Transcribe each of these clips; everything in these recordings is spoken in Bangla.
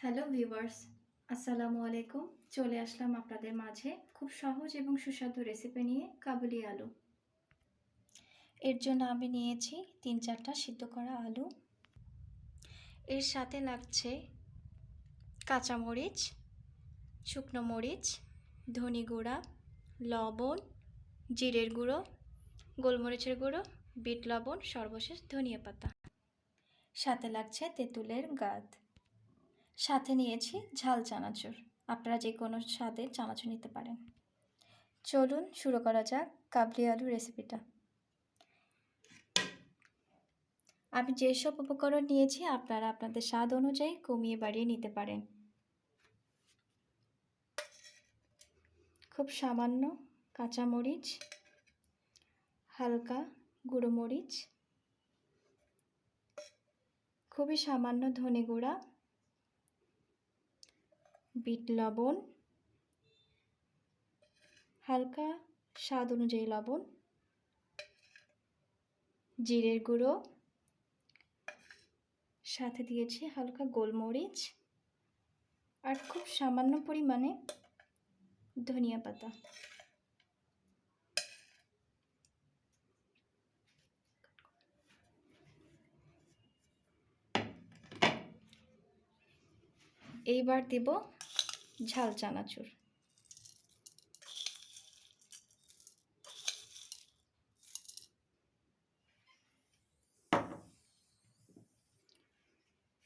হ্যালো ভিউয়ার্স, আসসালামু আলাইকুম। চলে আসলাম আপনাদের মাঝে খুব সহজ এবং সুস্বাদু রেসিপি নিয়ে, কাবুলি আলু। এর জন্য আমি নিয়েছি 3-4টা সিদ্ধ করা আলু। এর সাথে লাগছে কাঁচামরিচ, শুকনো মরিচ, ধনে গুঁড়া, লবণ, জিরের গুঁড়ো, গোলমরিচের গুঁড়ো, বিট লবণ, সর্বশেষ ধনিয়া পাতা। সাথে লাগছে তেঁতুলের গাদ। সাথে নিয়েছি ঝাল চানাচুর। আপনারা যে কোনো স্বাদের চানাচুর নিতে পারেন। চলুন শুরু করা যাক কাবলি আলু রেসিপিটা। আমি যেসব উপকরণ নিয়েছি আপনারা আপনাদের স্বাদ অনুযায়ী কমিয়ে বাড়িয়ে নিতে পারেন। খুব সামান্য কাঁচামরিচ, হালকা গুঁড়ো মরিচ, খুবই সামান্য ধনে গুঁড়া, বিট লবণ, হালকা স্বাদ অনুযায়ী লবণ, জিরের গুঁড়ো, সাথে দিয়েছি হালকা গোলমরিচ আর খুব সামান্য পরিমাণে ধনিয়া পাতা। এইবার দেব ঝাল চানাচুর।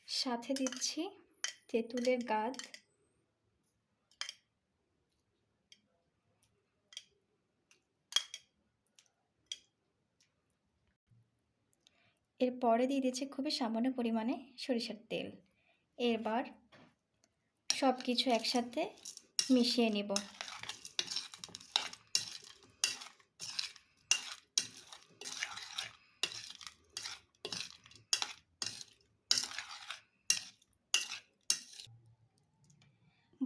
সাথে দিচ্ছি তেঁতুলের গাদ, এরপরে দিয়ে দিচ্ছি খুবই সামান্য পরিমাণে সরিষার তেল। এবার সব কিছু একসাথে মিশিয়ে নেব।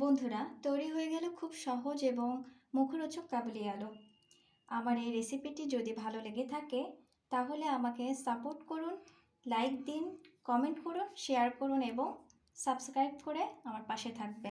বন্ধুরা, তৈরি হয়ে গেল খুব সহজ এবং মুখরোচক কাবুলি আলু। আমার এই রেসিপিটি যদি ভালো লেগে থাকে তাহলে আমাকে সাপোর্ট করুন, লাইক দিন, কমেন্ট করুন, শেয়ার করুন এবং সাবস্ক্রাইব করে আমার পাশে থাকবেন।